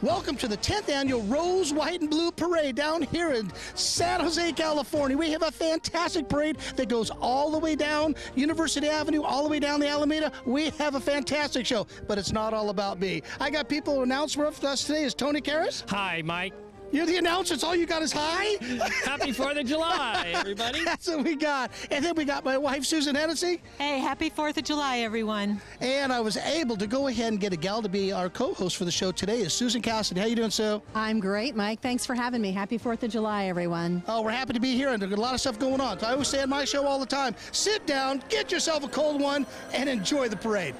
Welcome to the 10th annual Rose, White, and Blue Parade down here in San Jose, California. We have a fantastic parade that goes all the way down University Avenue, all the way down the Alameda. We have a fantastic show, but it's not all about me. I got people who announce with us today is Tony Karras. Hi, Mike. You're the announcer, it's all you got is hi? Happy 4th of July, everybody. That's what we got. And then we got my wife, Susan Hennessy. Hey, happy 4th of July, everyone. And I was able to go ahead and get a gal to be our co-host for the show today is Susan Cassidy. How you doing, Sue? I'm great, Mike. Thanks for having me. Happy 4th of July, everyone. Oh, we're happy to be here, and there's a lot of stuff going on. So I always say on my show all the time, sit down, get yourself a cold one, and enjoy the parade.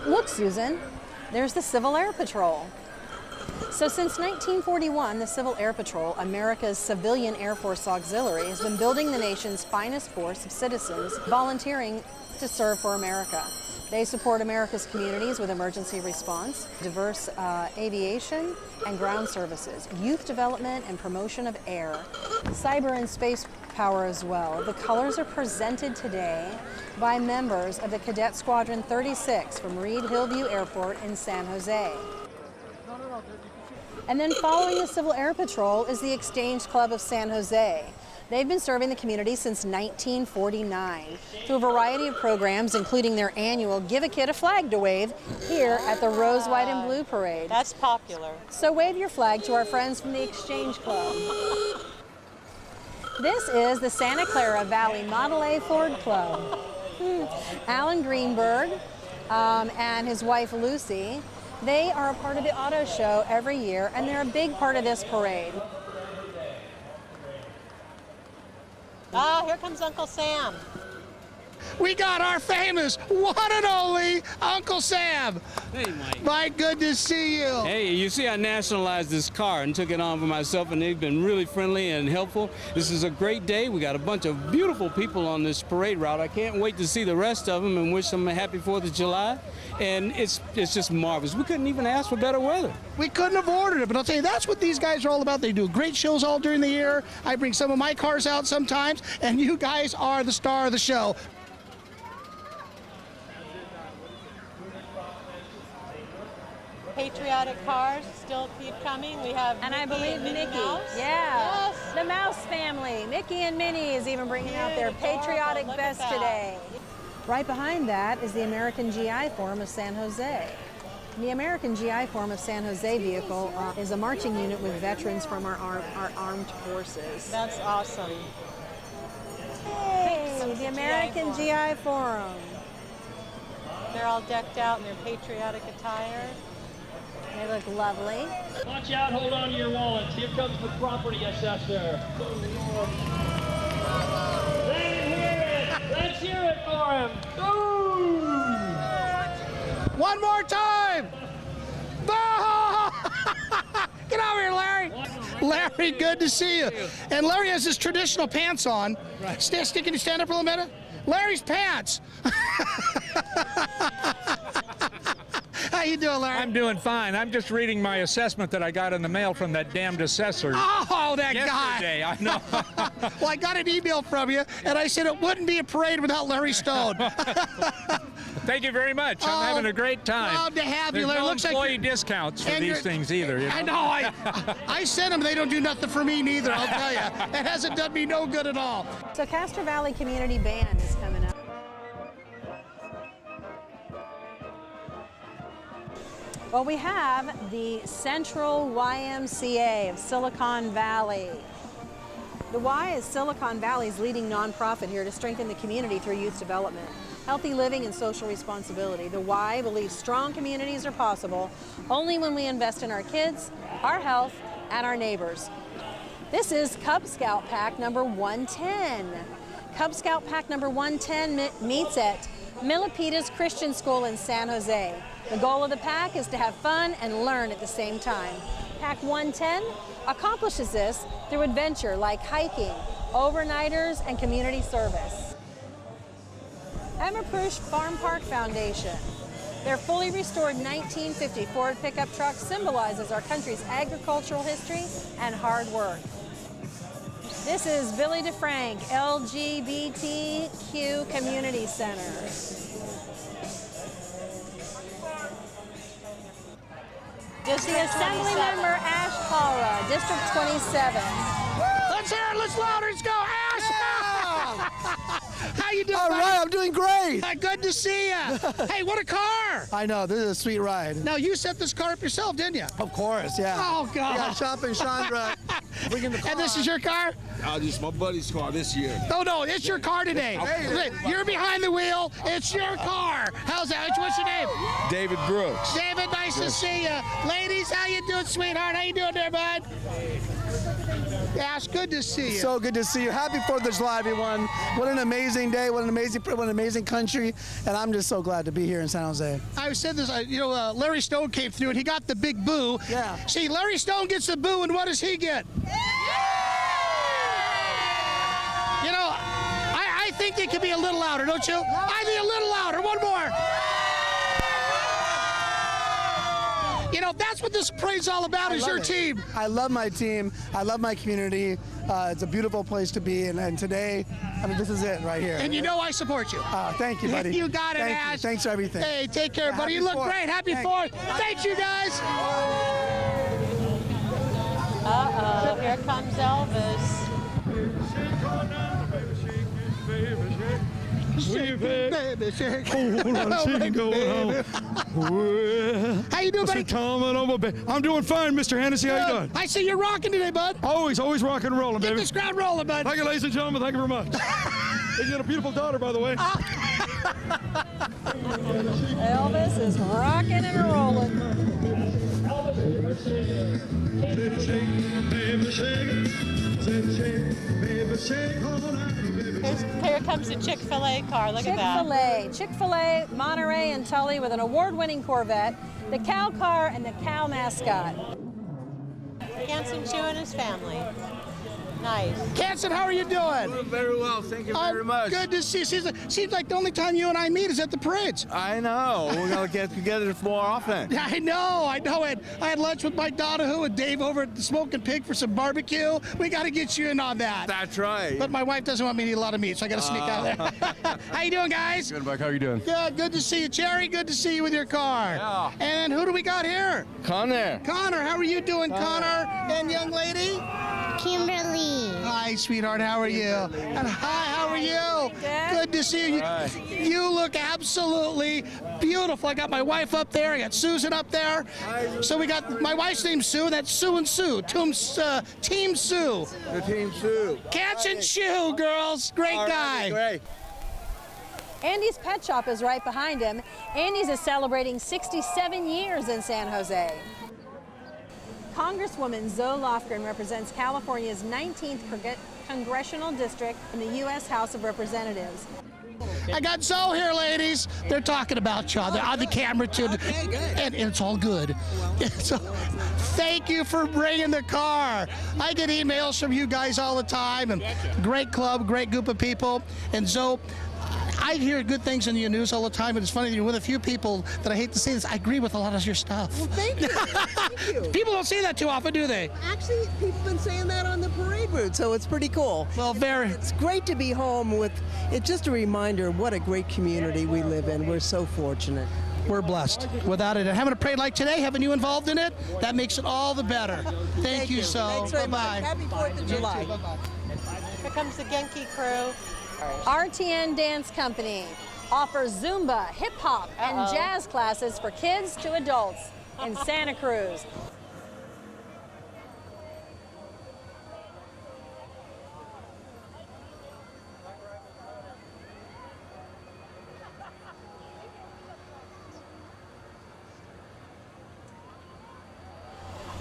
Look, Susan, there's the Civil Air Patrol. So since 1941, the Civil Air Patrol, America's civilian Air Force auxiliary, has been building the nation's finest force of citizens volunteering to serve for America. They support America's communities with emergency response, diverse aviation and ground services, youth development and promotion of air, cyber and space power as well. The colors are presented today by members of the Cadet Squadron 36 from Reed Hillview Airport in San Jose. And then following the Civil Air Patrol is the Exchange Club of San Jose. They've been serving the community since 1949 through a variety of programs, including their annual Give a Kid a Flag to Wave here at the Rose, White, and Blue Parade. That's popular. So wave your flag to our friends from the Exchange Club. This is the Santa Clara Valley Model A Ford Club. Alan Greenberg and his wife Lucy, they are a part of the auto show every year, and they're a big part of this parade. Ah, here comes Uncle Sam. We got our famous one and only Uncle Sam. Hey, Mike. My good to see you. Hey, you see I nationalized this car and took it on for myself, and they've been really friendly and helpful. This is a great day. We got a bunch of beautiful people on this parade route. I can't wait to see the rest of them and wish them a happy 4th of July. And it's just marvelous. We couldn't even ask for better weather. We couldn't have ordered it, but I'll tell you, that's what these guys are all about. They do great shows all during the year. I bring some of my cars out sometimes, and you guys are the star of the show. Patriotic cars still keep coming. We have And I believe Mickey. Mouse. Yeah. Yes. The Mouse family. Mickey and Minnie is even bringing out their patriotic Look at best that. today. Right behind that is the American GI Forum of San Jose. The American GI Forum of San Jose vehicle is a marching unit with veterans from our armed forces. That's awesome. Hey, the American GI Forum. They're all decked out in their patriotic attire. They look lovely. Watch out, hold on to your wallets. Here comes the property assessor. Let's hear it for him. Ooh. One more time. Get over here, Larry. Larry, good to see you. And Larry has his traditional pants on. Right. Can you stand up for a minute? Larry's pants. How you doing, Larry? I'm doing fine. I'm just reading my assessment that I got in the mail from that damned assessor. Oh, that yesterday. guy. I know. Well, I got an email from you, and I said it wouldn't be a parade without Larry Stone. Thank you very much. I'm having a great time. Love to have you, There's Larry. no Looks employee like discounts for these things either. You know? I know. I sent them. They don't do nothing for me neither, I'll tell you. It hasn't done me no good at all. So Castro Valley Community Band is coming up. Well, we have the Central YMCA of Silicon Valley. The Y is Silicon Valley's leading nonprofit here to strengthen the community through youth development, healthy living, and social responsibility. The Y believes strong communities are possible only when we invest in our kids, our health, and our neighbors. This is Cub Scout Pack number 110. Cub Scout Pack number 110 meets at Milpitas Christian School in San Jose. The goal of the pack is to have fun and learn at the same time. Pack 110 accomplishes this through adventure like hiking, overnighters, and community service. Emmerprush Farm Park Foundation. Their fully restored 1950 Ford pickup truck symbolizes our country's agricultural history and hard work. This is Billy DeFrank LGBTQ Community Center. The Assembly Member Ash Clara, District 27. Let's hear it. Let's louder. Let's go, Ash. How you doing? All right, I'm doing great. Good to see you. Hey, what a car. I know, this is a sweet ride. Now, you set this car up yourself, didn't you? Of course, yeah. Oh, God. We got Shop and Chandra bringing the car. And this is your car? This is my buddy's car this year. Oh, no, it's your car today. You're behind the wheel. It's your car. How's that? What's your name? David Brooks. David, nice to see you. Ladies, how you doing, sweetheart? How you doing there, bud? Ash, good to see you. So good to see you. Happy 4th of July, everyone. What an amazing day. What an amazing country. And I'm just so glad to be here in San Jose. I said this, Larry Stone came through and he got the big boo. Yeah. See, Larry Stone gets the boo, and what does he get? You know, I think they could be a little louder, don't you? I think a little louder. One more. You know, that's what this parade's all about, is your team. I love my team. I love my community. It's a beautiful place to be. And today, I mean, this is it right here. And you know I support you. Thank you, buddy. You got it, Thank Ash. You. Thanks for everything. Hey, take care, buddy. You look great. Happy 4th. Thanks, you guys. Uh-oh, here comes Elvis. Baby, shake. How you doing, buddy? I'm doing fine, Mr. Hennessy. How you doing? I see you're rocking today, bud. Always rock and rolling, Get baby. this crowd rolling, bud. Thank you, ladies and gentlemen. Thank you very much. You got a beautiful daughter, by the way. Elvis is rocking and rolling. Here comes the Chick-fil-A car. Look at that. Chick-fil-A, Monterey and Tully with an award-winning Corvette, the cow car, and the cow mascot. Hanson Chew and his family. Nice. Canson, how are you doing? Doing very well. Thank you very much. Good to see you. Seems like the only time you and I meet is at the parades. I know. We're going to get together more often. I know. I had lunch with Mike Donahue and Dave over at the Smoking Pig for some barbecue. We got to get you in on that. That's right. But my wife doesn't want me to eat a lot of meat, so I got to sneak out there. How you doing, guys? Good, Mike. How you doing? Good to see you. Cherry, good to see you with your car. Yeah. And who do we got here? Connor. Connor, how are you doing, Connor? And young lady? Kimberly. Hi, sweetheart. How are you? And hi, how are you? Good to see you. Hi. You look absolutely beautiful. I got my wife up there. I got Susan up there. So we got my wife's name's Sue. That's Sue and Sue. Team Sue. The team Sue. Catch and chew, girls. Great guy. Great. Andy's Pet Shop is right behind him. Andy's is celebrating 67 years in San Jose. Congresswoman Zoe Lofgren represents California's 19th congressional district in the U.S. House of Representatives. I got Zoe here, ladies. They're talking about you on the camera, too. And it's all good. So, thank you for bringing the car. I get emails from you guys all the time. And great club, great group of people. And Zoe, I hear good things in your news all the time, and it's funny, you're with a few people that I hate to say this, I agree with a lot of your stuff. Well, thank you. Thank you. People don't say that too often, do they? Actually, people have been saying that on the parade route, so it's pretty cool. Well, It's great to be home with, it's just a reminder what a great community we live in. We're so fortunate. We're blessed. Without it, and having a parade like today, having you involved in it, that makes it all the better. Thank you, so. Thanks very Bye-bye. much. Happy 4th of July. Here comes the Genki crew. RTN Dance Company offers Zumba, hip hop, and jazz classes for kids to adults in Santa Cruz.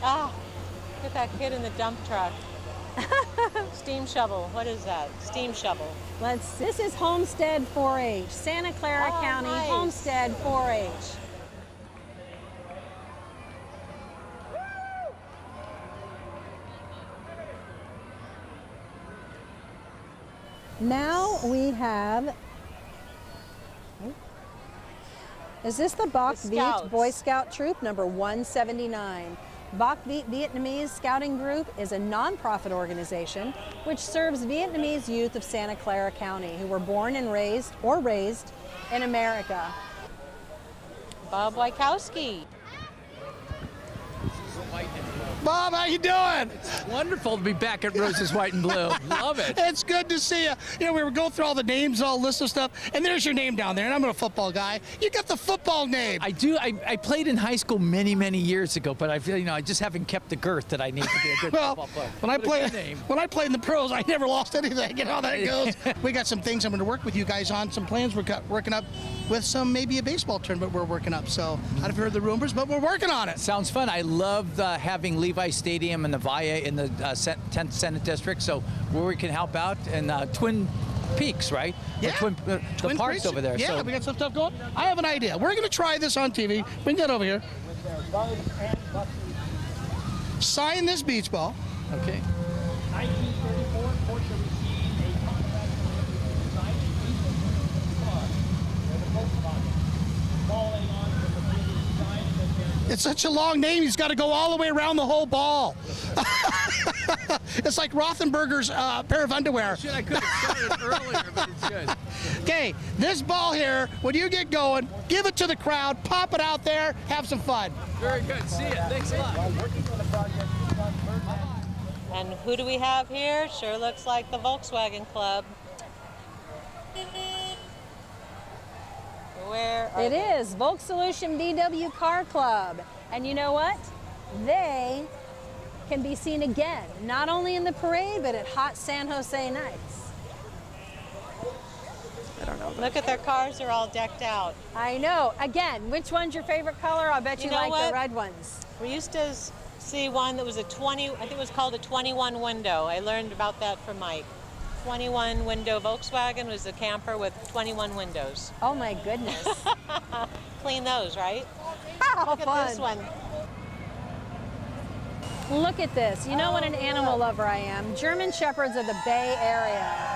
Ah, look at that kid in the dump truck. Steam shovel. What is that? Steam shovel. This is Homestead 4-H, Santa Clara County nice. Homestead 4-H. Now we have, is this the Bach Viet Boy Scout Troop number 179? Bach Viet Vietnamese Scouting Group is a nonprofit organization which serves Vietnamese youth of Santa Clara County who were born and raised in America. Bob Wykowski. Bob, how you doing? Wonderful to be back at Roses White and Blue. Love it. It's good to see you. You know, we were going through all the names, all list of stuff, and there's your name down there, and I'm a football guy. You got the football name. I do. I played in high school many, many years ago, but I feel, I just haven't kept the girth that I need to be a good football player. When I played in the pros, I never lost anything. You know how that goes. We got some things I'm going to work with you guys on, some plans we're working up with maybe a baseball tournament we're working up. So I don't know if you heard the rumors, but we're working on it. Sounds fun. I love having Levi Stadium and the Via in the 10th Senate District, so where we can help out, and Twin Peaks, right? Yeah. The parks Creeks. over there. Yeah, so. we got some stuff going. I have an idea. We're going to try this on TV. Bring that over here. Sign this beach ball. Okay. 1934, Porsche received a contract for signing the Volkspark. Falling on from the previous design. It's such a long name, he's got to go all the way around the whole ball. It's like Rothenberger's pair of underwear. Shit, I could have started earlier, but it's good. Okay, this ball here, when you get going, give it to the crowd, pop it out there, have some fun. Very good. See ya. Thanks a lot. And who do we have here? Sure looks like the Volkswagen Club. Where are It they? is Volksolution VW Car Club. And you know what? They can be seen again, not only in the parade, but at hot San Jose nights. I don't know. Look at their cars, they're all decked out. I know. Again, which one's your favorite color? I bet you know like what? the red ones. We used to see one that was a 20, I think it was called a 21 window. I learned about that from Mike. 21 window Volkswagen was a camper with 21 windows. Oh my goodness. Clean those, right? Look at fun. this one. Look at this. You know what an animal lover I am. German Shepherds of the Bay Area.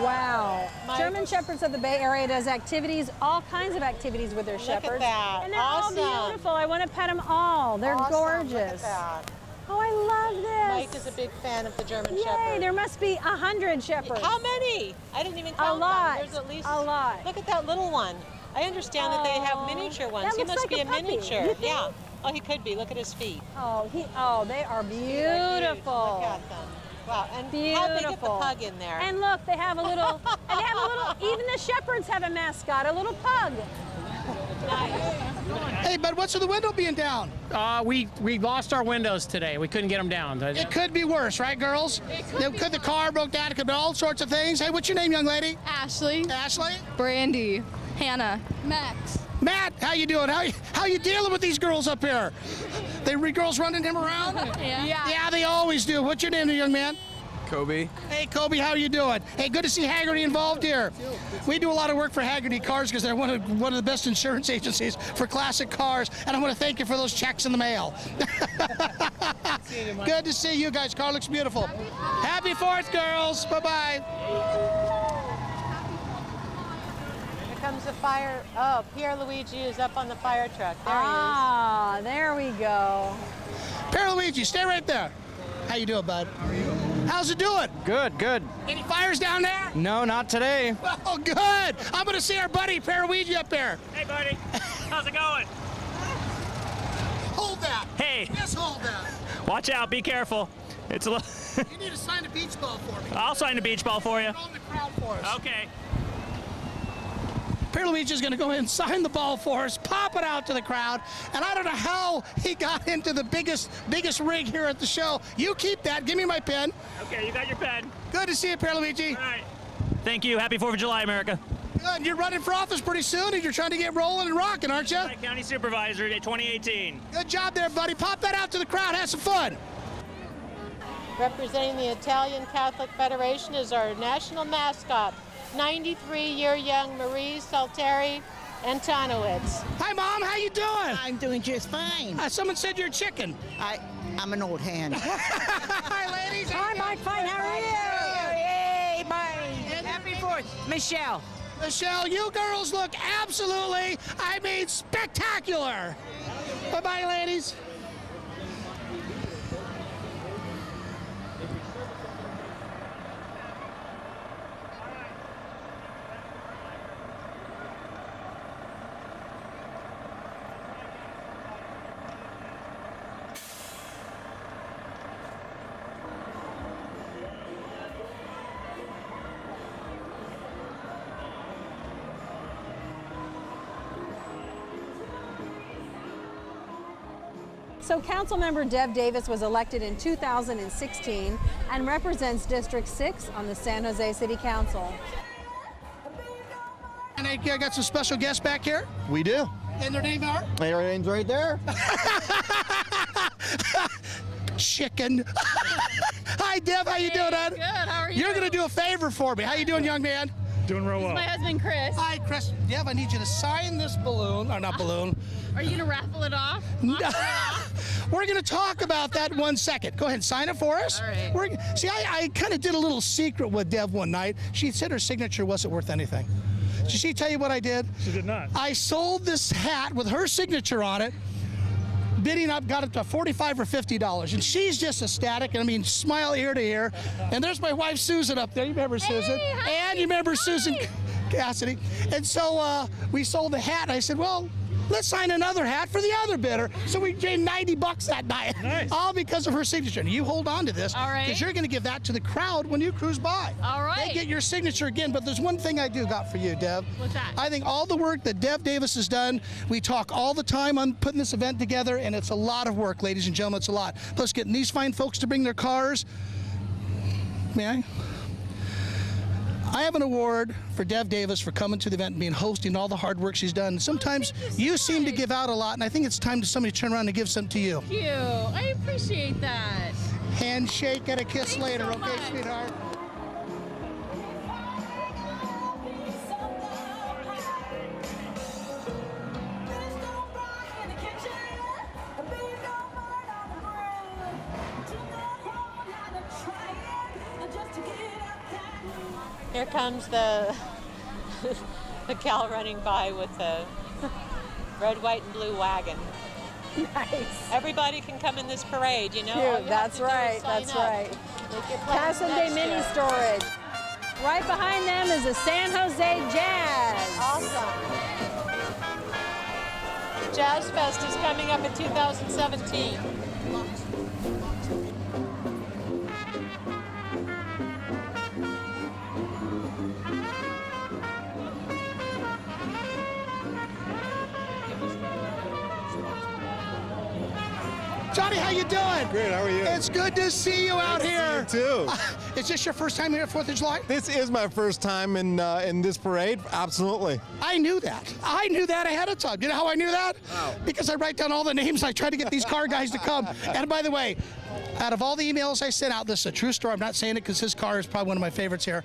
Wow. German Shepherds of the Bay Area does activities, all kinds of activities with their shepherds. Look at that. And they're Awesome. all beautiful. I want to pet them all. They're Awesome. gorgeous. Look at that. Oh, I love this. Mike is a big fan of the German Yay, Shepherd. there must be 100 shepherds. How many? I didn't even count A lot. them. There's at least a lot. Look at that little one. I understand that they have Oh, miniature ones. that He looks must like be a a puppy. miniature. You think? Yeah. Oh, he could be. Look at his feet. Oh, they are beautiful. Look at them. Wow. And how they get the Beautiful. pug in there? And look, they have a little, even the shepherds have a mascot, a little pug. Hey, bud, what's with the window being down? We lost our windows today. We couldn't get them down. It could be worse, right, girls? Could the car broke down? It could be all sorts of things. Hey, what's your name, young lady? Ashley. Ashley? Brandy. Hannah. Max. Matt, how you doing? How you dealing with these girls up here? Girls running him around? Yeah, they always do. What's your name, young man? Kobe. Hey, Kobe, how are you doing? Hey, good to see Haggerty involved here. We do a lot of work for Haggerty Cars because they're one of the best insurance agencies for classic cars, and I want to thank you for those checks in the mail. Good to see you guys. Car looks beautiful. Happy 4th, girls. Bye-bye. Here comes the fire. Oh, Pierre Luigi is up on the fire truck. There Ah, there we go. Pierluigi, stay right there. How you doing, bud? How's it doing? Good, good. Any fires down there? No, not today. Oh, good. I'm going to see our buddy, Pierluigi, up there. Hey, buddy. How's it going? Hold that. Hey. Yes, hold that. Watch out. Be careful. It's a little. You need to sign a beach ball for me. I'll sign a beach ball for you. On the crowd for us. Okay. Pierluigi is going to go ahead and sign the ball for us, pop it out to the crowd, and I don't know how he got into the biggest rig here at the show. You keep that. Give me my pen. Okay, you got your pen. Good to see you, Pierluigi. All right. Thank you. Happy 4th of July, America. Good. You're running for office pretty soon, and you're trying to get rolling and rocking, aren't you? County Supervisor 2018. Good job there, buddy. Pop that out to the crowd. Have some fun. Representing the Italian Catholic Federation is our national mascot, 93-year young Marie Salteri Antonowitz. Hi, Mom. How you doing? I'm doing just fine. Someone said you're a chicken. I'm an old hand. Hi, ladies. Hi, Mike. Fine. How are you? Hey, Mike. Happy 4th. Michelle. Michelle, you girls look absolutely, spectacular. Bye-bye, ladies. So Councilmember Deb Davis was elected in 2016 and represents District 6 on the San Jose City Council. And I got some special guests back here. We do. And their name are? Their name's right there. Chicken. Hi, Deb. How you doing, hon? Good. How are you? You're going to do a favor for me. How you doing, young man? Doing real well. My husband, Chris. Hi, Chris. Deb, I need you to sign this balloon. Or not balloon. Are you going to raffle it off? We're going to talk about that in 1 second. Go ahead and sign it for us. All right. See, I kind of did a little secret with Deb one night. She said her signature wasn't worth anything. Did she tell you what I did? She did not. I sold this hat with her signature on it, bidding up, got it to $45 or $50. And she's just ecstatic. And I mean, smile ear to ear. And there's my wife, Susan, up there. You remember Susan? Hi. And you remember Susan Cassidy. And so we sold the hat. And I said, well, let's sign another hat for the other bidder. So we gained $90 that night. Nice. All because of her signature. And you hold on to this. All right. Because you're going to give that to the crowd when you cruise by. All right. They get your signature again. But there's one thing I do got for you, Deb. What's that? I think all the work that Deb Davis has done, we talk all the time on putting this event together, and it's a lot of work, ladies and gentlemen. It's a lot. Plus getting these fine folks to bring their cars. May I? I have an award for Deb Davis for coming to the event and being hosting all the hard work she's done. Sometimes you seem to give out a lot, and I think it's time to somebody turn around and give something to you. Thank you. I appreciate that. Handshake and a kiss Thanks later, so okay, much. sweetheart? Here comes the the gal running by with the red, white, and blue wagon. Nice. Everybody can come in this parade, you know. All Cute. you That's have to do is right. sign That's up. right. Make your plans Casa de next Mini year. Storage. Right behind them is the San Jose Jazz. Awesome. Jazz Fest is coming up in 2017. Johnny, how you doing? Great, how are you? It's good to see you out here. You too. Is this your first time here at 4th of July? This is my first time in this parade. Absolutely. I knew that. I knew that ahead of time. You know how I knew that? How? Because I write down all the names. I try to get these car guys to come. And by the way, out of all the emails I sent out, this is a true story. I'm not saying it because his car is probably one of my favorites here.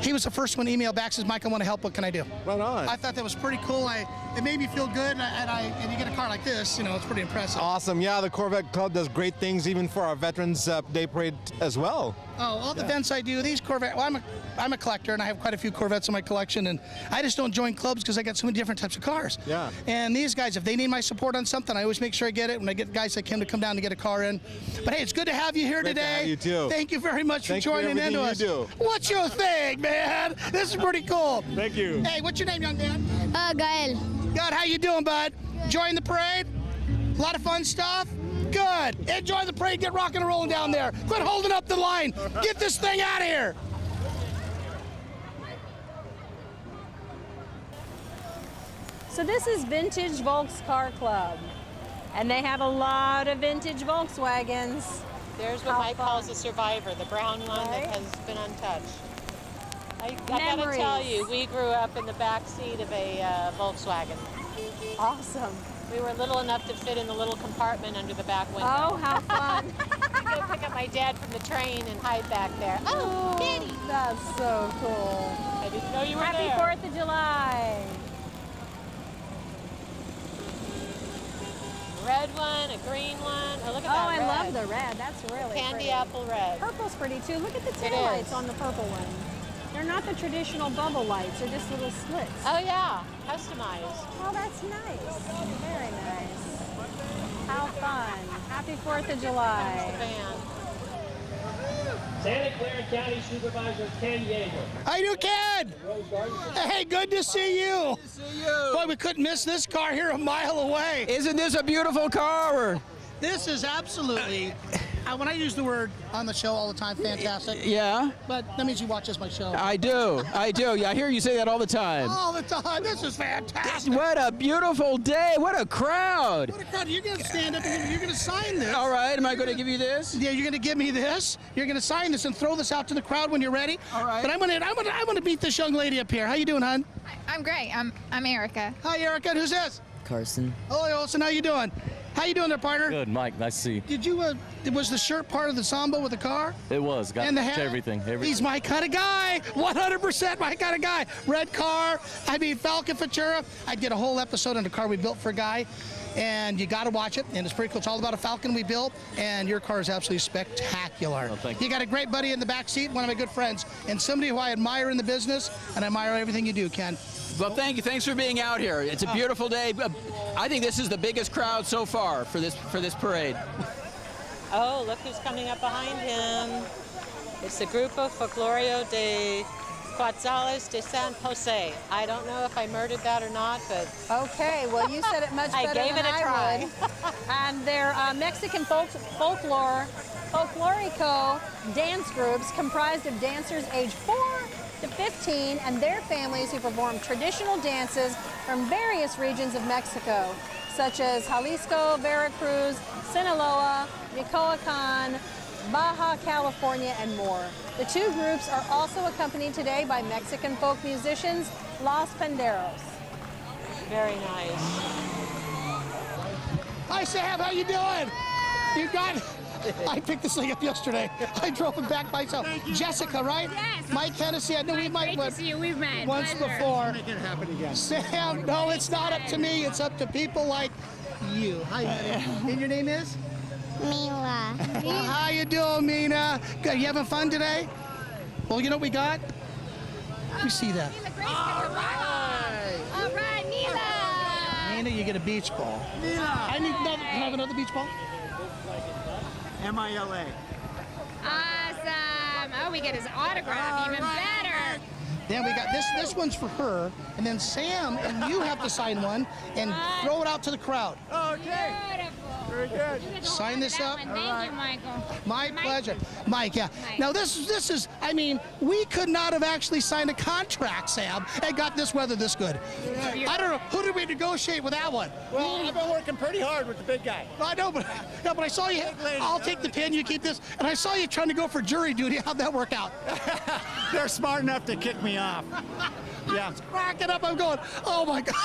He was the first one to email back, says, Mike, I want to help. What can I do? Right on. I thought that was pretty cool. It made me feel good. And you get a car like this, you know, it's pretty impressive. Awesome. Yeah, the Corvette Club does great things even for our Veterans Day Parade as well. Oh, all the events I do, these Corvette, well, I'm a collector and I have quite a few Corvettes in my collection, and I just don't join clubs because I got so many different types of cars. Yeah. And these guys, if they need my support on something, I always make sure I get it when I get guys like him to come down to get a car in. But hey, it's good to have you here Great to today. have you too. Thank you very much for Thank you for joining in to us. everything you do. What's your thing, man? This is pretty cool. Thank you. Hey, what's your name, young man? Gael. God, how you doing, bud? Enjoying the parade? A lot of fun stuff? Good. Enjoy the parade. Get rocking and rolling down there. Quit holding up the line. Get this thing out of here. So this is Vintage Volks Car Club. And they have a lot of vintage Volkswagens. There's what How Mike fun. calls a survivor, the brown one Right. that has been untouched. I gotta Memories. tell you, we grew up in the back seat of a Volkswagen. Awesome. We were little enough to fit in the little compartment under the back window. Oh, how fun. I'm gonna pick up my dad from the train and hide back there. Oh, Daddy! That's so cool. I didn't know you were Happy there. 4th of July. Red one, a green one. Oh, look at Oh, that I red. love the red. That's really Candy pretty. apple red. Purple's pretty too. Look at the It taillights is. on the purple one. They're not the traditional bubble lights. They're just little slits. Oh yeah, customized. Oh, that's nice. Very nice. How fun. Happy 4th of July. Van. Santa Clara County Supervisor Ken Yeager. How you doing, Ken? Hey, good to see you. Good to see you. Boy, we couldn't miss this car here a mile away. Isn't this a beautiful car? This is absolutely When I use the word on the show all the time, fantastic. Yeah? But that means you watch just my show. I do. Yeah, I hear you say that all the time. All the time. This is fantastic. What a beautiful day. What a crowd. What a crowd. You're going to stand up and you're going to sign this. All right. Am I going to give you this? Yeah, you're going to give me this. You're going to sign this and throw this out to the crowd when you're ready. All right. But I'm going to beat this young lady up here. How you doing, hon? I'm great. I'm Erica. Hi, Erica. And who's this? Carson. Hello, Olson. How you doing? How you doing there, partner? Good, Mike. Nice to see you. Did you, was the shirt part of the samba with the car? It was. Got and the hat? everything. He's my kind of guy. 100% my kind of guy. Red car. Falcon Futura. I'd get a whole episode on the car we built for a guy. And you got to watch it. And it's pretty cool. It's all about a Falcon we built. And your car is absolutely spectacular. Oh, thank you. You got a great buddy in the back seat, one of my good friends. And somebody who I admire in the business. And I admire everything you do, Ken. Well, thank you. Thanks for being out here. It's a beautiful day. I think this is the biggest crowd so far for this parade. Oh, look who's coming up behind him. It's the Grupo Folclorio de Quetzales de San Jose. I don't know if I murdered that or not, but... Okay, well, you said it much better I gave than it a try. would. And they're Mexican folklorico dance groups comprised of dancers aged 4 to 15 and their families who perform traditional dances from various regions of Mexico, such as Jalisco, Veracruz, Sinaloa, Michoacan, Baja California, and more. The two groups are also accompanied today by Mexican folk musicians, Los Panderos. Very nice. Hi, Sam. How you doing? You got... I picked this thing up yesterday. I drove it back myself. Jessica, right? Yes. Mike Hennessy. I know we might Great to see you. We've met. once Pleasure. before. Make it happen again. Sam, no, it's not up to me. It's up to people like you. Hi, honey. And your name is? Mila. Well, how you doing, Mina? Good. You having fun today? Well, you know what we got? Let me see that. All right, Mila. Mina, you get a beach ball. I need another. Can I have another beach ball? MILA. Awesome. Oh, we get his autograph. Even better. Then we got this one's for her, and then Sam and you have to sign one and throw it out to the crowd. Okay. Beautiful. Very good. Sign this up. Thank you, Michael. My pleasure. Mike, yeah. Mike. Now this is, I mean, we could not have actually signed a contract, Sam, and got this weather this good. I don't know, who did we negotiate with that one? Well, I've been working pretty hard with the big guy. I know, but I saw you, I'll take the pin, you keep this, and I saw you trying to go for jury duty. How'd that work out? They're smart enough to kick me off. Yeah. Cracking up, I'm going, oh my God,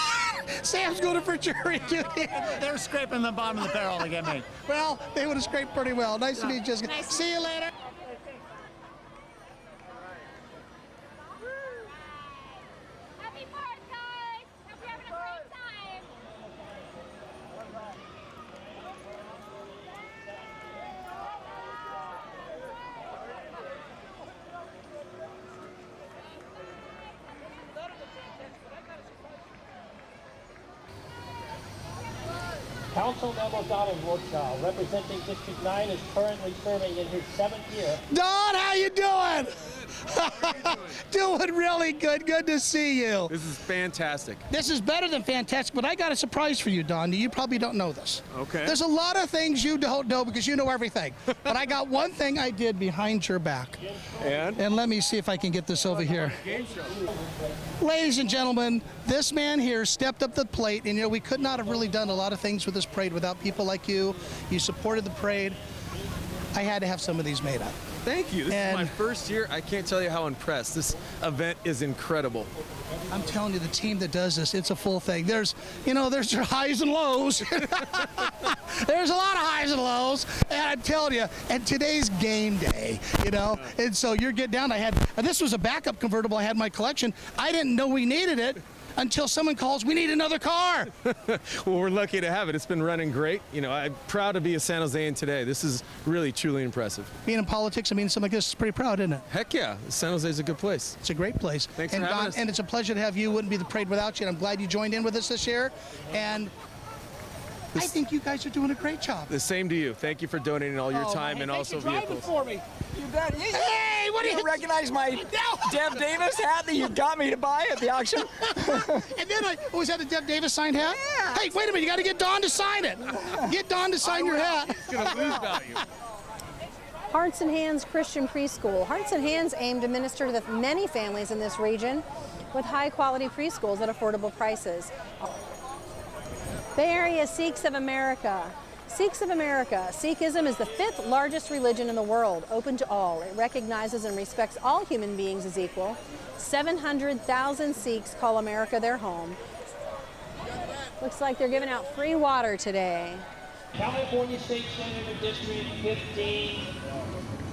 Sam's going for jury duty. They're scraping the bottom of the barrel to get me. Well, they would have scraped pretty well. Nice to meet you, Jessica. Nice to See you later. Happy 4th, guys. Hope you're having a great time. Councilmember Donald Rothschild, representing District 9, is currently serving in his 7th year. Don, how you doing? Doing really good. Good to see you. This is fantastic. This is better than fantastic, but I got a surprise for you, Don. You probably don't know this. Okay. There's a lot of things you don't know because you know everything. But I got one thing I did behind your back. And let me see if I can get this over here. Ladies and gentlemen, this man here stepped up the plate, and you know we could not have really done a lot of things with this parade without people like you. You supported the parade. I had to have some of these made up. Thank you. This is my first year. I can't tell you how impressed. This event is incredible. I'm telling you, the team that does this, it's a full thing. There's your highs and lows. There's a lot of highs and lows, and I'm telling you, and today's game day, you know, and so you're getting down. This was a backup convertible I had in my collection. I didn't know we needed it until someone calls, we need another car. Well, we're lucky to have it. It's been running great. You know, I'm proud to be a San Josean today. This is really, truly impressive. Being in politics, I mean, something like this is pretty proud, isn't it? Heck yeah. San Jose is a good place. It's a great place. Thanks for having us. And it's a pleasure to have you. Wouldn't be the parade without you, and I'm glad you joined in with us this year. And I think you guys are doing a great job. The same to you. Thank you for donating all your time and also vehicles. For me. You bet. Hey, what do you recognize my Deb Davis hat that you got me to buy at the auction? And then was that a Deb Davis signed hat? Yeah. Hey, wait a minute, you got to get Don to sign it. Get Don to sign your hat. It's going to lose value. Hearts and Hands Christian Preschool. Hearts and Hands aim to minister to the many families in this region with high-quality preschools at affordable prices. Bay Area Sikhs of America. Sikhs of America. Sikhism is the 5th largest religion in the world, open to all. It recognizes and respects all human beings as equal. 700,000 Sikhs call America their home. Looks like they're giving out free water today. California State Senator District 15,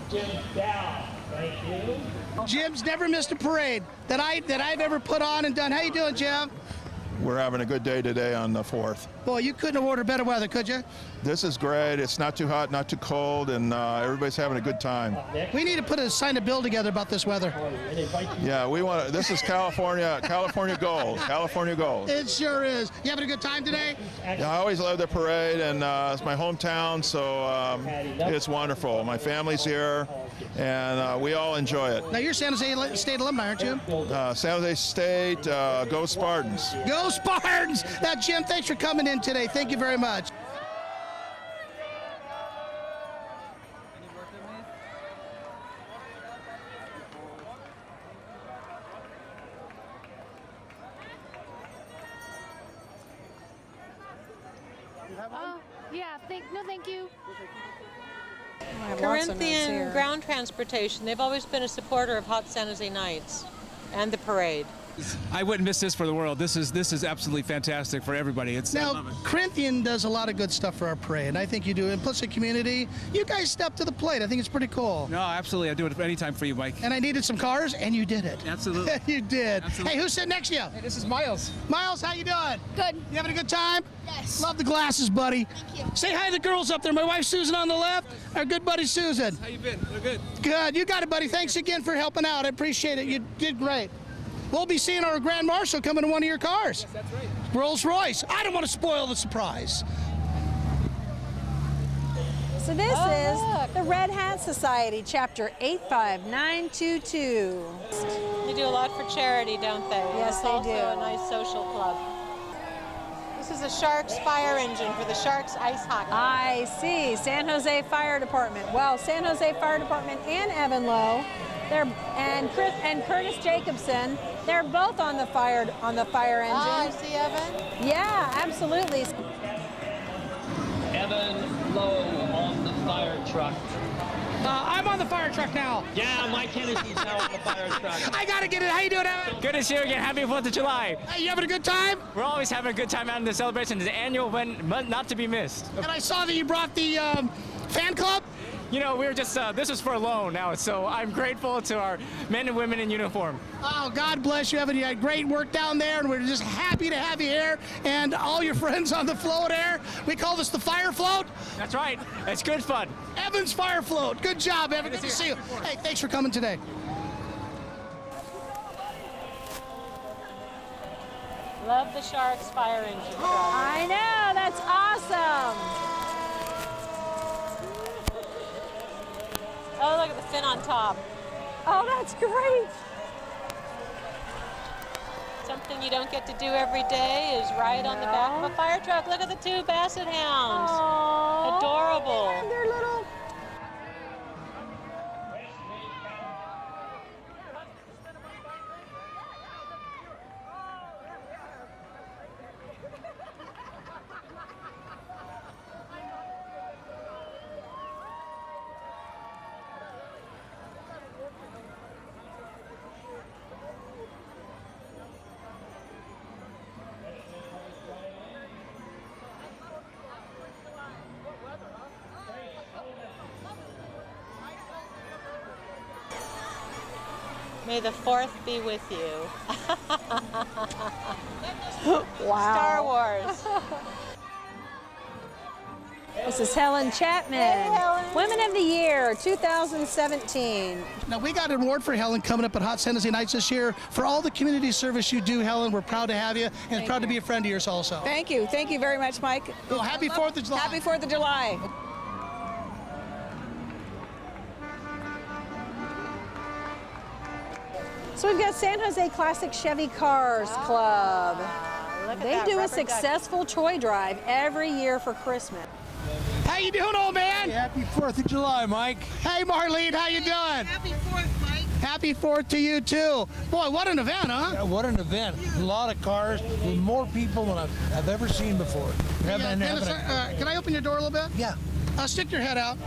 Jim Dow. Thank you. Jim's never missed a parade that I've ever put on and done. How you doing, Jim? We're having a good day today on the 4th. Boy, you couldn't have ordered better weather, could you? This is great. It's not too hot, not too cold, and everybody's having a good time. We need to put a sign a bill together about this weather. Yeah, we want to. This is California, California gold, California gold. It sure is. You having a good time today? Yeah, I always love the parade, and it's my hometown, so it's wonderful. My family's here, and we all enjoy it. Now you're San Jose State alumni, aren't you? San Jose State, go Spartans. Go Spartans! Now, Jim, thanks for coming in today. Thank you very much. Yeah, no thank you. Corinthian Ground Transportation, they've always been a supporter of Hot San Jose Nights and the parade. I wouldn't miss this for the world. This is absolutely fantastic for everybody. Now, Corinthian does a lot of good stuff for our parade, and I think you do. And plus the community, you guys step to the plate. I think it's pretty cool. No, absolutely. I do it anytime for you, Mike. And I needed some cars, and you did it. Absolutely. You did. Absolutely. Hey, who's sitting next to you? Hey, this is Miles. Miles, how you doing? Good. You having a good time? Yes. Love the glasses, buddy. Thank you. Say hi to the girls up there. My wife Susan on the left, our good buddy Susan. How you been? We're good. Good. You got it, buddy. Thanks again for helping out. I appreciate it. You did great. We'll be seeing our Grand Marshal coming in one of your cars. Yes, that's right. Rolls Royce. I don't want to spoil the surprise. So this is the Red Hat Society, Chapter 85922. They do a lot for charity, don't they? Yes, It's they also do. a nice social club. This is a Sharks fire engine for the Sharks ice hockey. I see. San Jose Fire Department. Well, San Jose Fire Department and Evan Lowe, and Curtis Jacobson, they're both on the fire engine. Ah, I see Evan. Yeah, absolutely. Evan Lowe on the fire truck. I'm on the fire truck now. Yeah, Mike Hennessy's now on the fire truck. I gotta get it. How you doing, Evan? Good to see you again. Happy 4th of July. Hey, you having a good time? We're always having a good time out in the celebration. It's an annual event, not to be missed. And I saw that you brought the fan club. You know, we were just, this is for a loan now, so I'm grateful to our men and women in uniform. Oh, God bless you, Evan. You had great work down there, and we're just happy to have you here and all your friends on the float air. We call this the fire float. That's right. It's good fun. Evan's fire float. Good job, Evan. Good to see you. Hey, thanks for coming today. Love the Sharks fire engine truck. I know, that's awesome. Oh, look at the fin on top. Oh, that's great. Something you don't get to do every day is ride on the back of a fire truck. Look at the 2 basset hounds. Aww. Adorable. And they're little. May the 4th be with you. Wow. Star Wars. This is Helen Chapman. Hey, Helen. Women of the Year 2017. Now, we got an award for Helen coming up at Hot San Jose Nights this year. For all the community service you do, Helen, we're proud to have you, and proud to be a friend of yours also. Thank you. Thank you very much, Mike. Well, happy 4th of July. Happy 4th of July. So we've got San Jose Classic Chevy Cars Club. Look at They that do a rubber duck. successful toy drive every year for Christmas. How you doing, old man? happy 4th of July, Mike. Hey, Marlene, how you doing? Happy 4th, Mike. Happy 4th to you, too. Boy, what an event, huh? Yeah, what an event. A lot of cars with more people than I've ever seen before. Can I open your door a little bit? Yeah. Stick your head out.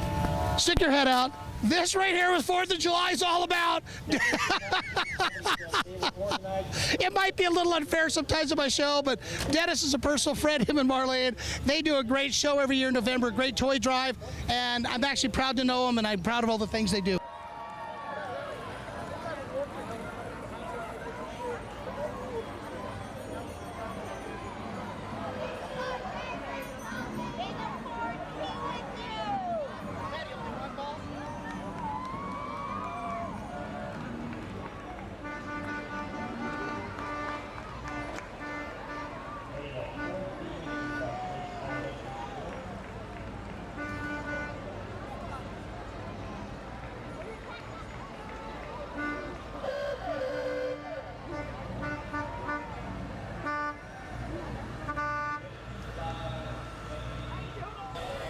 Stick your head out. This right here is 4th of July is all about. It might be a little unfair sometimes on my show, but Dennis is a personal friend, him and Marlene. They do a great show every year in November, a great toy drive, and I'm actually proud to know them, and I'm proud of all the things they do.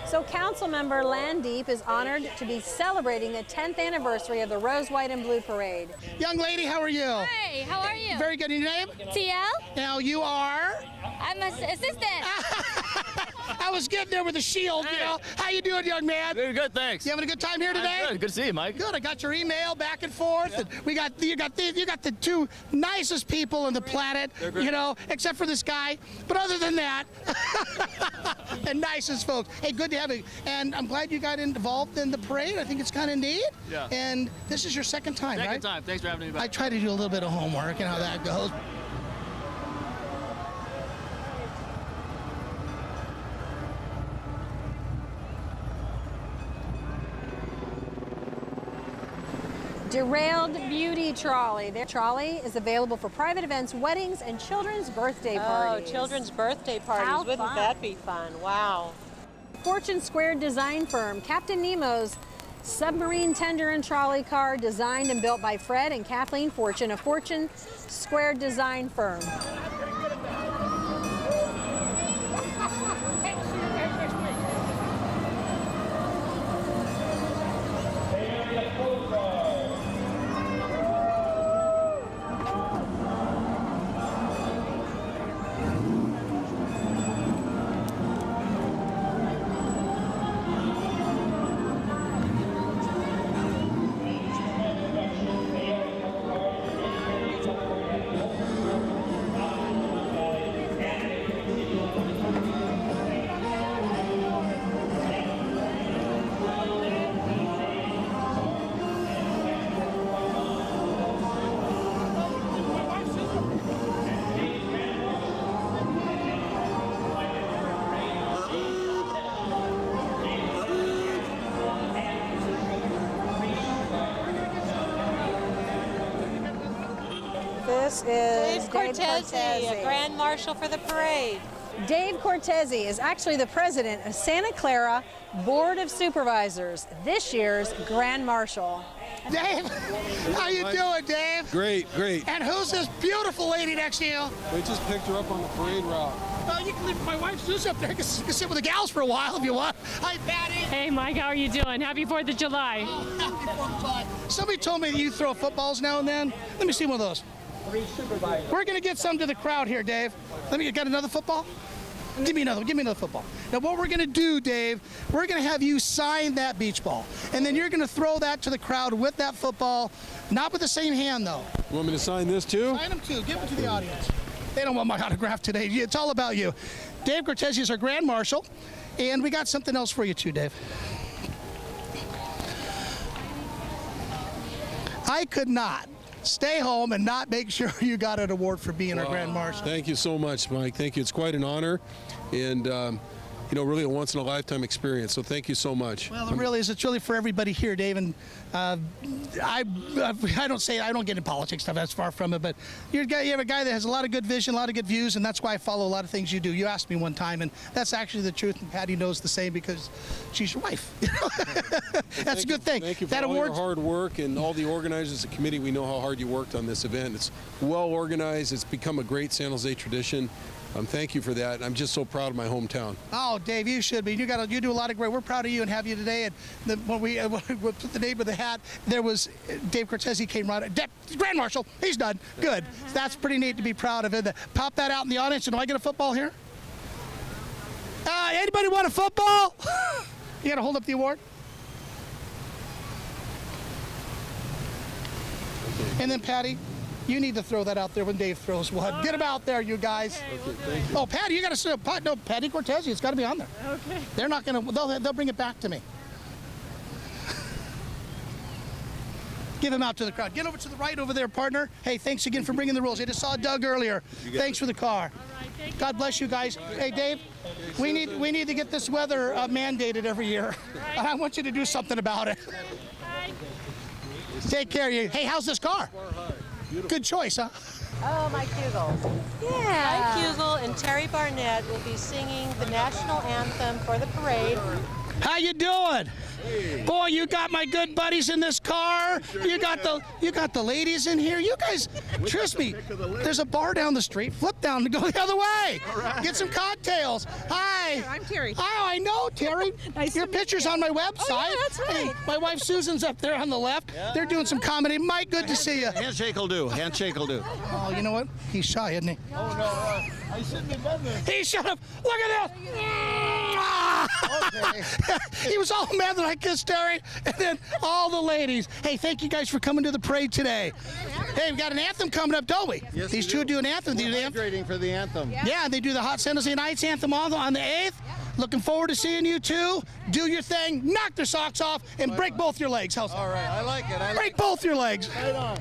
So Councilmember Landeep is honored to be celebrating the 10th anniversary of the Rose, White, and Blue Parade. Young lady, how are you? Hi, how are you? Very good. And your name? TL? Now you are? I'm an assistant. I was getting there with a shield, you know. How you doing, young man? Doing good, thanks. You having a good time here today? Good. Good to see you, Mike. Good. I got your email back and forth. Yeah. And you got the two nicest people on the planet, you know, except for this guy. But other than that, and nicest folks. Hey, good to have you. And I'm glad you got involved in the parade. I think it's kind of neat. Yeah. And this is your second time, right? Second time. Thanks for having me back. I try to do a little bit of homework and how that goes. Derailed Beauty Trolley. Their trolley is available for private events, weddings, and children's birthday parties. Oh, children's birthday parties. How Wouldn't fun. that be fun? Wow. Fortune Squared design firm, Captain Nemo's submarine tender and trolley car, designed and built by Fred and Kathleen Fortune, a Fortune Squared design firm. This is Dave Cortese, a Grand Marshal for the parade. Dave Cortese is actually the president of Santa Clara Board of Supervisors, this year's Grand Marshal. Dave, how you doing, Dave? Great, great. And who's this beautiful lady next to you? We just picked her up on the parade route. You can leave my wife's Susie up there. You can sit with the gals for a while if you want. Hi, Patty. Hey, Mike, how are you doing? Happy 4th of July. Oh, happy 4th of July. Somebody told me that you throw footballs now and then. Let me see one of those. We're going to get some to the crowd here, Dave. Got another football? Give me another football. Now what we're going to do, Dave, we're going to have you sign that beach ball. And then you're going to throw that to the crowd with that football, not with the same hand, though. You want me to sign this, too? Sign them, too. Give them to the audience. They don't want my autograph today. It's all about you. Dave Cortese is our Grand Marshal, and we got something else for you, too, Dave. I could not stay home and not make sure you got an award for being our Grand Marshal. Thank you so much, Mike. Thank you. It's quite an honor, and really a once-in-a-lifetime experience. So thank you so much. Well, it really is. It's really for everybody here, Dave. And I don't get in politics stuff. That's far from it. But you have a guy that has a lot of good vision, a lot of good views, and that's why I follow a lot of things you do. You asked me one time, and that's actually the truth. And Patty knows the same because she's your wife. That's a good thing. Thank you for all your hard work and all the organizers and committee. We know how hard you worked on this event. It's well organized. It's become a great San Jose tradition. thank you for that. I'm just so proud of my hometown. Oh, Dave, you should be. You do a lot of great. We're proud of you and have you today. And when we put the name of the hat, there was Dave Cortese came right. Grand Marshal, he's done. Good. That's pretty neat to be proud of it. Pop that out in the audience. And do I get a football here? Anybody want a football? You got to hold up the award. And then Patty, you need to throw that out there when Dave throws one. Get him out there, you guys. Okay, Oh, Patty, you got to no, Patty Cortese. It's got to be on there. Okay. They're not going to. They'll bring it back to me. Give him out to the crowd. Get over to the right over there, partner. Hey, thanks again for bringing the rules. I just saw Doug earlier. Thanks for the car. God bless you guys. Hey, Dave, we need to get this weather mandated every year, and I want you to do something about it. Take care of you. Hey, how's this car? Good choice, huh? Oh, Mike Hugel. Yeah. Mike Hugel and Terry Barnett will be singing the national anthem for the parade. How you doing? Boy, you got my good buddies in this car. You got the ladies in here. You guys, trust me. There's a bar down the street. Flip down and go the other way. Get some cocktails. Hi. I'm Terry. Oh, I know, Terry. Your picture's on my website. Oh, yeah, that's right. Hey, my wife Susan's up there on the left. They're doing some comedy. Mike, good to see you. Handshake will do. Handshake will do. Oh, you know what? He's shy, isn't he? Oh, no. I shouldn't have done this. He should have. Look at this. Okay. He was all mad that I kissed Terry, and then all the ladies. Hey, thank you guys for coming to the parade today. Hey, we got an anthem coming up, don't we? Yes, These two do an anthem. We're hydrating for the anthem. Yeah, they do the Hot San Jose Nights anthem on the 8th. Looking forward to seeing you two. Do your thing, knock their socks off, and break both your legs. How's that? All right, I like it. Break both your legs. Right on.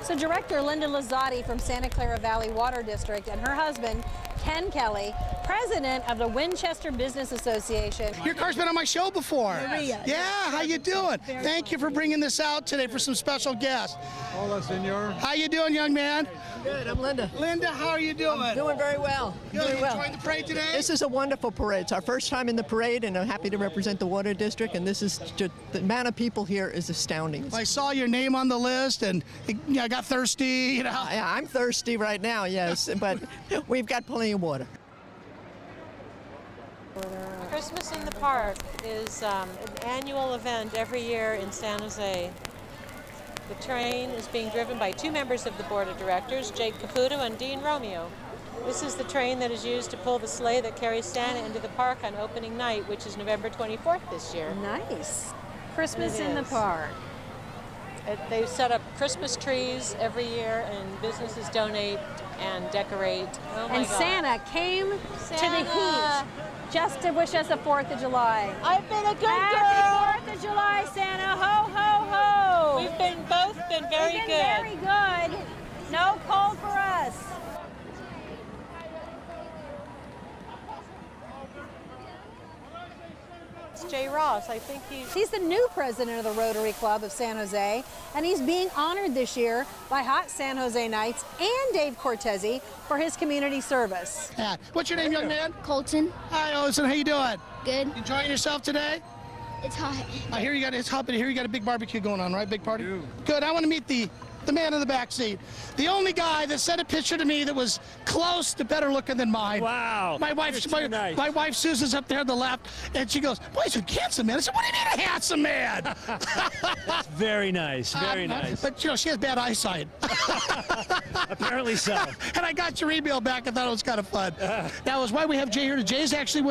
So Director Linda Lazzotti from Santa Clara Valley Water District and her husband, Ken Kelly, president of the Winchester Business Association. Your car's been on my show before. Maria. Yeah, how you doing? Thank you for bringing this out today for some special guests. Hola, senor. How you doing, young man? Good, I'm Linda. Linda, how are you doing? I'm doing very well. Good. Doing You well. enjoying the parade today? This is a wonderful parade. It's our first time in the parade, and I'm happy to represent the Water District. And this is just, the amount of people here is astounding. I saw your name on the list, and I got thirsty. You know. Yeah, I'm thirsty right now, yes, but we've got plenty of water. Christmas in the Park is an annual event every year in San Jose. The train is being driven by two members of the board of directors, Jake Caputo and Dean Romeo. This is the train that is used to pull the sleigh that carries Santa into the park on opening night, which is November 24th this year. Nice. Christmas in the park. They set up Christmas trees every year, and businesses donate and decorate. Oh my And God. Santa came to the Santa. heat just to wish us a 4th of July. I've been a good Happy 4th of July, Santa. Ho, ho, ho. We've both been very We've been good. very good. No cold for us. It's Jay Ross. I think He's the new president of the Rotary Club of San Jose, and he's being honored this year by Hot San Jose Nights and Dave Cortese for his community service. Yeah. What's your name, young man? Colton. Hi, Olson. How you doing? Good. Enjoying yourself today? It's hot. I hear you got it's hot, but I hear you got a big barbecue going on, right? Big party. Good. I want to meet the man in the back seat, the only guy that sent a picture to me that was close to better looking than mine. Wow. My wife, Nice. my wife Susan's up there on the left, and she goes, "Boy, he's a handsome man." I said, "What do you mean a handsome man?" That's very nice. Very nice. But you know, she has bad eyesight. Apparently so. And I got your email back. I thought it was kind of fun. That was why we have Jay here. Jay's actually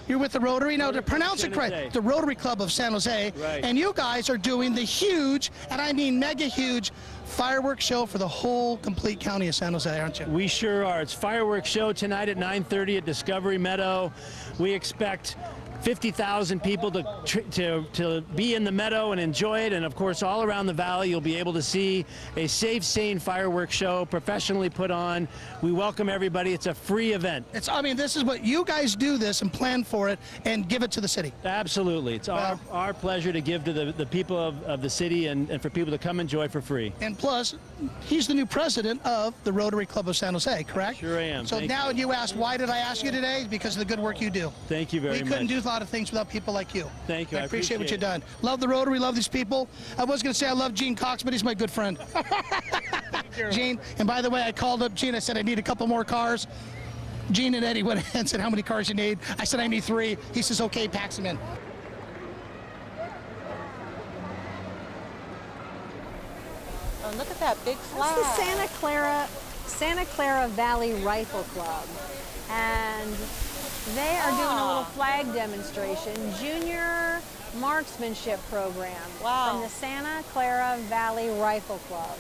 you're with the Rotary. Now, to pronounce it correct, the Rotary Club of San Jose. Right. And you guys are doing the huge, and I mean mega huge, fireworks show for the whole complete county of San Jose, aren't you? We sure are. It's fireworks show tonight at 9:30 at Discovery Meadow. We expect 50,000 people to be in the meadow and enjoy it, and of course all around the valley you'll be able to see a safe, sane fireworks show professionally put on. We welcome everybody. It's a free event. I mean, this is what you guys do this and plan for it and give it to the city. Absolutely. It's our pleasure to give to the people of the city and for people to come enjoy for free. And plus, he's the new president of the Rotary Club of San Jose, correct? Sure I am. So Thank now you. you asked, why did I ask you today? Because of the good work you do. Thank you very much. We couldn't do a lot of things without people like you. Thank you. I appreciate what you've done. Love the Rotary, love these people. I was going to say I love Gene Cox, but he's my good friend. Gene, and by the way, I called up Gene. I said I need a couple more cars. Gene and Eddie went and said, how many cars you need? I said I need 3. He says, okay, packs them in. Oh, look at that big flag. That's the Santa Clara Valley Rifle Club. And they are doing a little flag demonstration, junior marksmanship program from the Santa Clara Valley Rifle Club.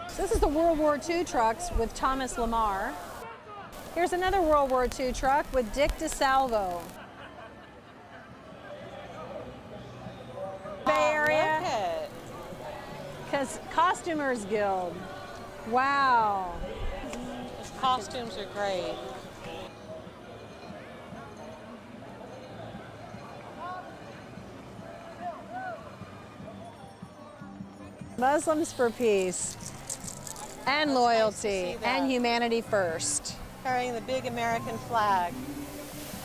So this is the World War II trucks with Thomas Lamar. Here's another World War II truck with Dick DeSalvo. Bay Area. Because Costumers Guild. Wow. His costumes are great. Muslims for Peace and Loyalty and Humanity First. Carrying the big American flag.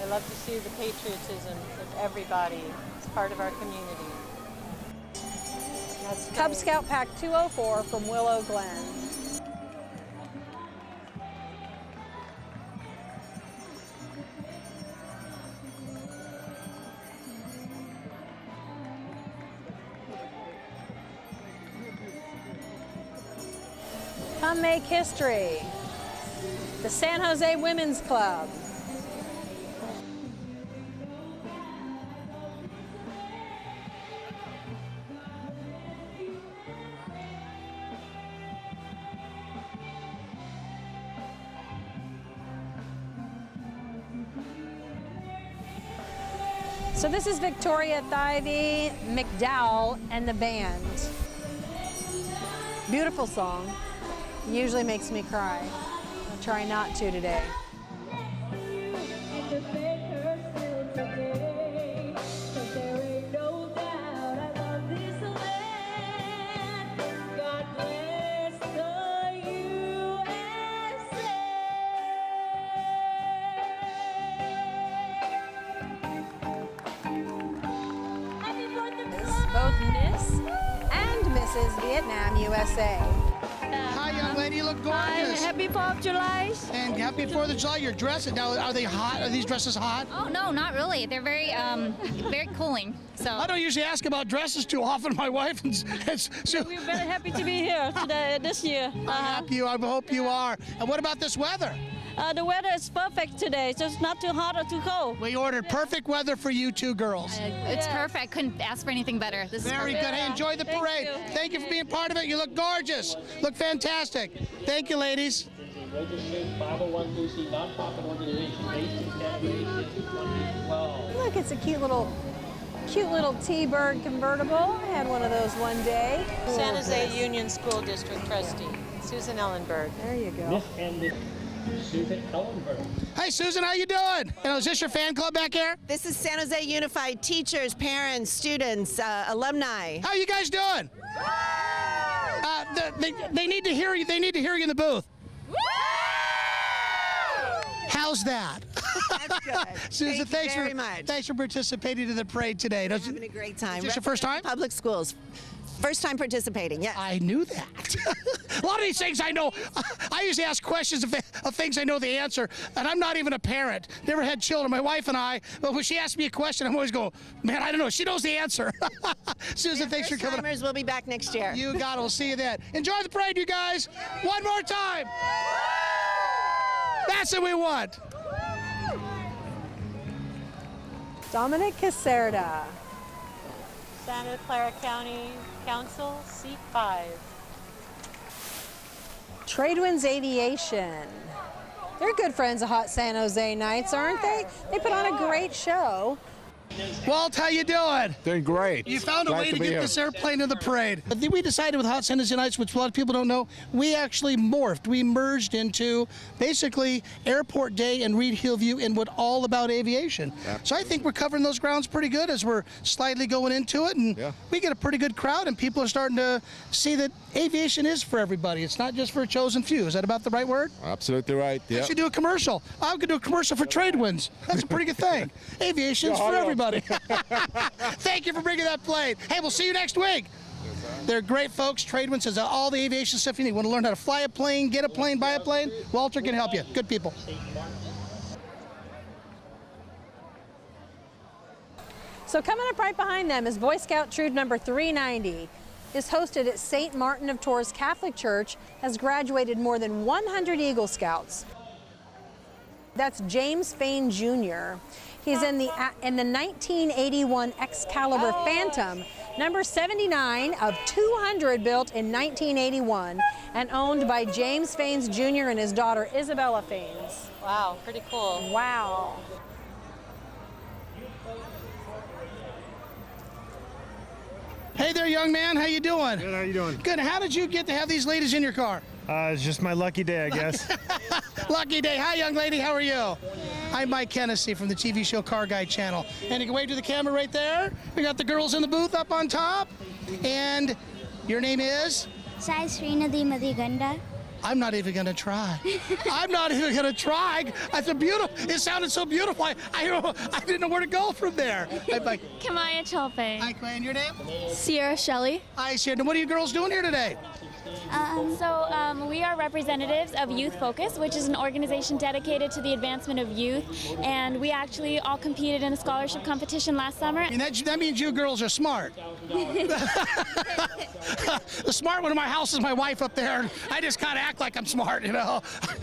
I love to see the patriotism of everybody. It's part of our community. That's Cub great. Scout Pack 204 from Willow Glen. Come make history. The San Jose Women's Club. So this is Victoria Thivey McDowell and the band. Beautiful song. Usually makes me cry. I'll try not to today. Both Miss and Mrs. Vietnam, USA. Hi, young lady. You look gorgeous. Happy 4th of July. And happy 4th of July. You're dressed. Now, are they hot? Are these dresses hot? Oh, no, not really. They're very, very cooling. So I don't usually ask about dresses too often. My wife and so we're very happy to be here today, this year. I hope you are. And what about this weather? The weather is perfect today. It's just not too hot or too cold. We ordered perfect weather for you two girls. It's perfect. Couldn't ask for anything better. This Very is good. Hey, enjoy the parade. Thank you for being part of it. You look gorgeous. Look fantastic. Thank you, ladies. Registered 501c nonprofit organization based in Santa Fe since 2012. Look, it's a cute little T-Bird convertible. I had one of those one day. San Jose Union School District Trustee, Susan Ellenberg. There you go. Miss and Susan Ellenberg. Hey, Susan, how you doing? Is this your fan club back here? This is San Jose Unified teachers, parents, students, alumni. How you guys doing? They need to hear you. They need to hear you in the booth. How's that? That's good. Susan, Thank you very much. Thanks for participating in the parade today. We're having a great time. Is this your first time? Public schools. First time participating, yes. I knew that. A lot of these things I know. I usually ask questions of things I know the answer, and I'm not even a parent. Never had children, my wife and I, but when she asks me a question, I'm always going, man, I don't know. She knows the answer. Susan, thanks for coming. First-timers will be back next year. You got it. We'll see you then. Enjoy the parade, you guys. One more time. That's what we want. Dominic Caserta. Santa Clara County Council, seat 5. Tradewinds Aviation. They're good friends of Hot San Jose Nights, aren't they? They put on a great show. Walt, how you doing? Doing great. You found a Glad way to be get here. this airplane in the parade. We decided with Hot Hennessy Nights, which a lot of people don't know, we actually morphed. We merged into basically Airport Day and Reed Hillview and what all about aviation. Yeah. So I think we're covering those grounds pretty good as we're slightly going into it, and we get a pretty good crowd, and people are starting to see that aviation is for everybody. It's not just for a chosen few. Is that about the right word? Absolutely right. I Yeah. should do a commercial. I could do a commercial for Trade Winds. That's a pretty good thing. Aviation's for everybody. Thank you for bringing that plane. Hey, we'll see you next week. They're great folks. Trade Winds has all the aviation stuff you need. Want to learn how to fly a plane, get a plane, buy a plane? Walter can help you. Good people. So coming up right behind them is Boy Scout troop number 390. Is hosted at St. Martin of Tours Catholic Church, has graduated more than 100 Eagle Scouts. That's James Fain Jr. He's in the 1981 Excalibur Phantom, number 79 of 200 built in 1981 and owned by James Fains Jr. and his daughter Isabella Fains. Wow, pretty cool. Wow. Hey there, young man. How you doing? Good, how you doing? Good. How did you get to have these ladies in your car? It's just my lucky day, I guess. Lucky day. Hi, young lady. How are you? I'm Mike Hennessy from the TV show Car Guy Channel. And you can wave to the camera right there. We got the girls in the booth up on top. And your name is? Sai Srinathi Madhiganda. I'm not even going to try. I'm not even going to try. That's a beautiful. It sounded so beautiful. I didn't know where to go from there. Kamaya Chalpe. Hi, Clay. And your name? Sierra Shelley. Hi, Sierra. And what are you girls doing here today? We are representatives of Youth Focus, which is an organization dedicated to the advancement of youth, and we actually all competed in a scholarship competition last summer. And that means you girls are smart. The smart one in my house is my wife up there, and I just kind of act like I'm smart, you know.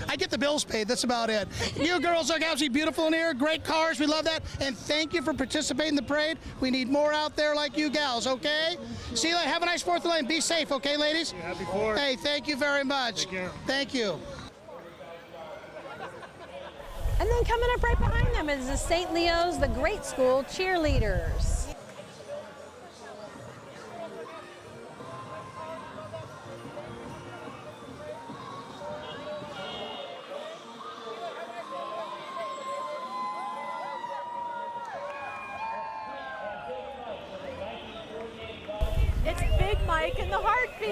I get the bills paid, that's about it. You girls look absolutely beautiful in here, great cars, we love that, and thank you for participating in the parade. We need more out there like you gals, okay? See you later, have a nice 4th of July, and be safe, okay, ladies? Happy 4th. Hey, thank you very much. Take care. Thank you. And then coming up right behind them is the St. Leo's The Great School cheerleaders. It's Big Mike and the Heartbeats.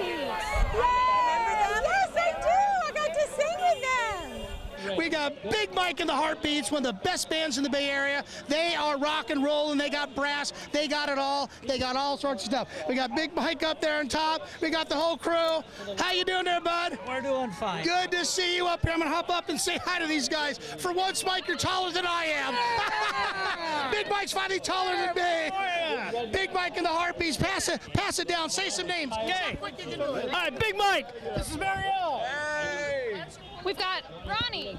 Remember them? Yes, I do. I got to sing with them. We got Big Mike and the Heartbeats, one of the best bands in the Bay Area. They are rock and roll, and they got brass. They got it all. They got all sorts of stuff. We got Big Mike up there on top. We got the whole crew. How you doing there, bud? We're doing fine. Good to see you up here. I'm going to hop up and say hi to these guys. For once, Mike, you're taller than I am. Big Mike's finally taller than me. Big Mike and the Heartbeats. Pass it down. Say some names. Okay. All right, Big Mike. This is Marielle. We've got Ronnie.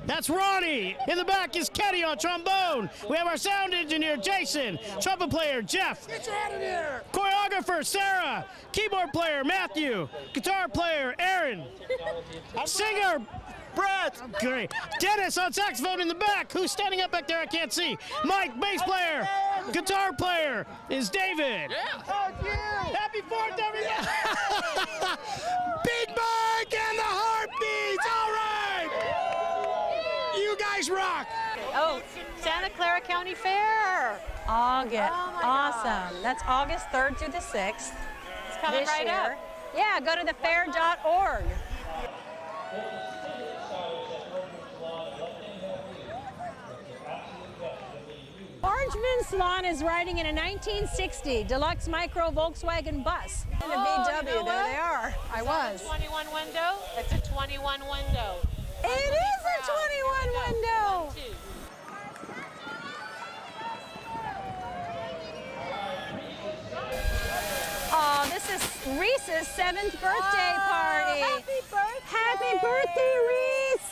That's Ronnie. In the back is Kenny on trombone. We have our sound engineer, Jason. Trumpet player, Jeff. Get your head in here. Choreographer, Sarah. Keyboard player, Matthew. Guitar player, Aaron. Singer, Brett. Great. Dennis on saxophone in the back. Who's standing up back there? I can't see. Mike, bass player. Guitar player is David. Yeah. Happy 4th, everybody. Big Mike and the Heartbeats. All right. You guys rock. Oh, Santa Clara County Fair. August. Oh my Awesome. That's August 3rd through the 6th. It's coming this right year. up. Yeah, go to thefair.org. Orangeman Salon is riding in a 1960 deluxe micro Volkswagen bus. And a VW, you know there what? they are. I was. 21 window. It's a 21 window. It is a 21 window. Oh, this is Reese's 7th birthday party. Happy birthday. Happy birthday, Reese.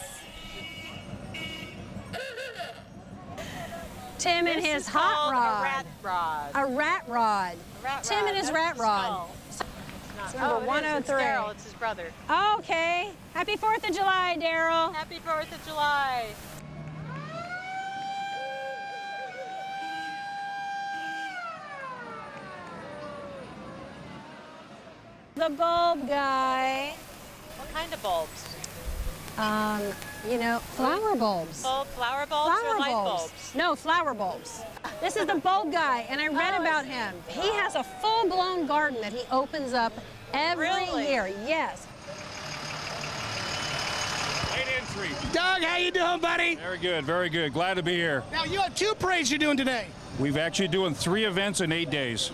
Tim and his hot rod. A rat rod. A rat rod. Tim and his rat rod. It's number 103. It's Daryl. It's his brother. Okay. Happy 4th of July, Daryl. Happy 4th of July. the bulb guy. What kind of bulbs? You know, flower bulbs. Oh, flower bulbs or light bulbs? No, flower bulbs. This is the bulb guy, and I read about him. He has a full-blown garden that he opens up every year. Yes. Late entry. Doug, how you doing, buddy? Very good, very good. Glad to be here. Now, you have 2 parades you're doing today. We've actually doing 3 events in 8 days.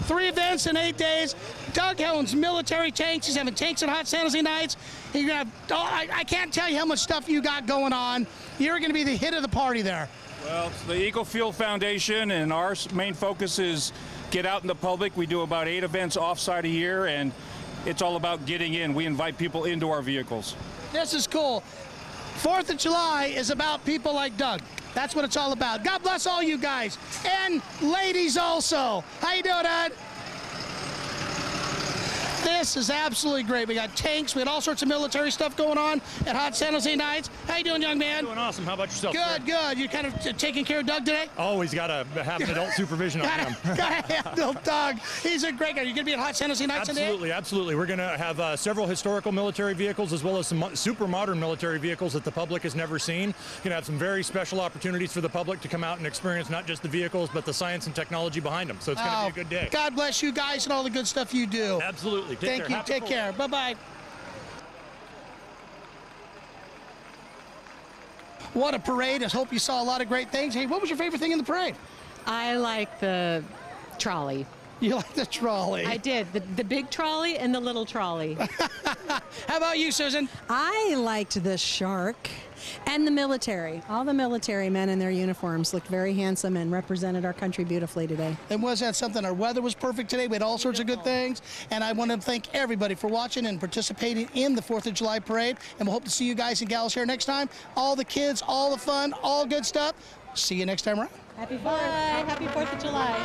3 events in 8 days. Doug owns military tanks. He's having tanks at Hot San Jose Nights. You're gonna have, I can't tell you how much stuff you got going on. You're going to be the hit of the party there. Well, it's the Eagle Field Foundation, and our main focus is get out in the public. We do about 8 events offsite a year, and it's all about getting in. We invite people into our vehicles. This is cool. 4th of July is about people like Doug. That's what it's all about. God bless all you guys. And ladies also. How you doing, Ed? This is absolutely great. We got tanks. We had all sorts of military stuff going on at Hot San Jose Nights. How you doing, young man? Doing awesome. How about yourself? Good, good. You kind of taking care of Doug today? Always got to have an adult supervision on him. Got to handle Doug. He's a great guy. You going to be at Hot San Jose Nights today? Absolutely, absolutely. We're going to have several historical military vehicles as well as some super modern military vehicles that the public has never seen. Going to have some very special opportunities for the public to come out and experience not just the vehicles, but the science and technology behind them. So it's going to be a good day. God bless you guys and all the good stuff you do. Absolutely. Thank you. Take care. Bye-bye. What a parade. I hope you saw a lot of great things. Hey, what was your favorite thing in the parade? I like the trolley. You like the trolley? I did. The big trolley and the little trolley. How about you, Susan? I liked the shark and the military. All the military men in their uniforms looked very handsome and represented our country beautifully today. And was that something? Our weather was perfect today. We had all sorts of good things. And I want to thank everybody for watching and participating in the 4th of July parade. And we'll hope to see you guys and gals here next time. All the kids, all the fun, all good stuff. See you next time around. Happy 4th. Happy 4th of July.